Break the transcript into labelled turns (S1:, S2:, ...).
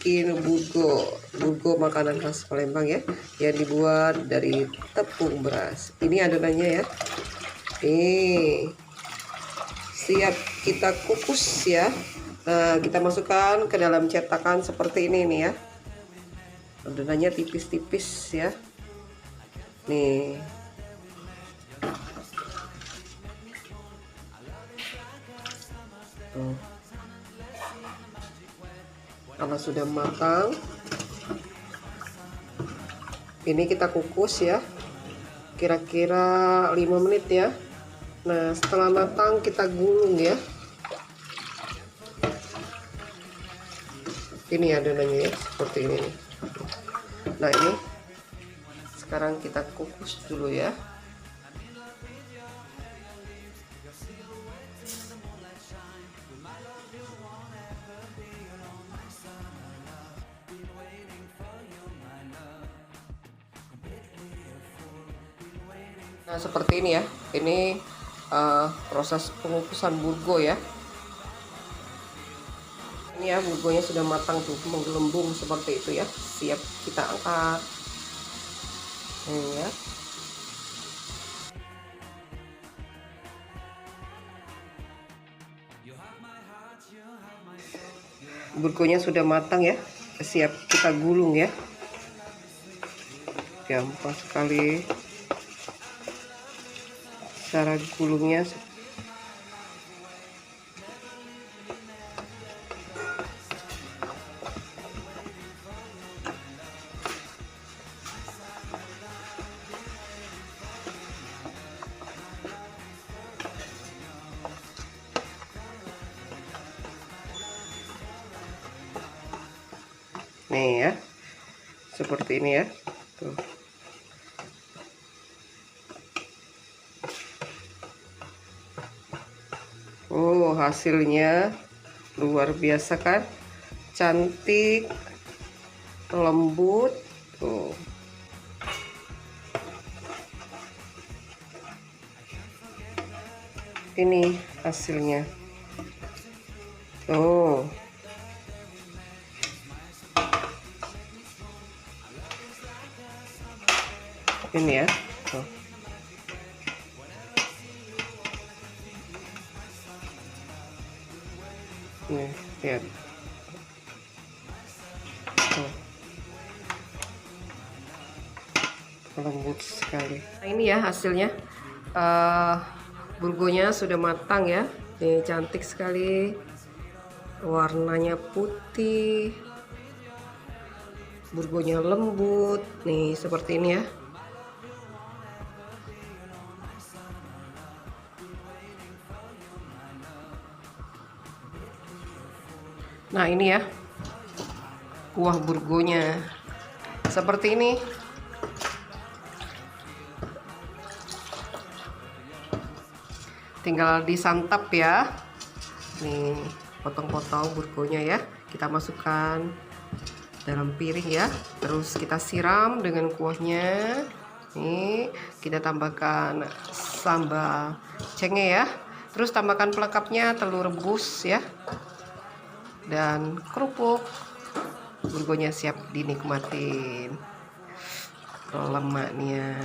S1: bikin burgo. Burgo makanan khas Palembang ya, yang dibuat dari tepung beras. Ini adonannya ya. Nih, siap kita kukus ya. Nah, kita masukkan ke dalam cetakan seperti ini nih ya. Adonannya tipis-tipis ya. Nih. Tuh. Kalau sudah matang, ini kita kukus ya, kira-kira 5 menit ya. Nah, setelah matang kita gulung ya. Ini adonannya ya, seperti ini. Nah, ini sekarang kita kukus dulu ya. Nah, seperti ini ya. Ini proses pengukusan burgo ya. Ini ya, burgonya sudah matang tuh, menggelembung seperti itu ya. Siap kita angkat. Ini ya. Burgonya sudah matang ya. Siap kita gulung ya. Gampang sekali cara gulungnya. Nih ya, seperti ini ya. Tuh. Oh, hasilnya luar biasa kan? Cantik, lembut. Tuh. Ini hasilnya. Tuh. Ini ya. Tuh. Nih, lihat. Tuh. Lembut sekali. Nah, ini ya hasilnya. Burgonya sudah matang ya. Nih, cantik sekali. Warnanya putih. Burgonya lembut. Nih, seperti ini ya. Nah, ini ya kuah burgonya seperti ini. Tinggal disantap ya. Nih, potong-potong burgonya ya. Kita masukkan dalam piring ya. Terus kita siram dengan kuahnya. Nih, kita tambahkan sambal cengkeh ya. Terus tambahkan pelengkapnya, telur rebus ya. Dan kerupuk. Burgonya siap dinikmatin. Lemaknya.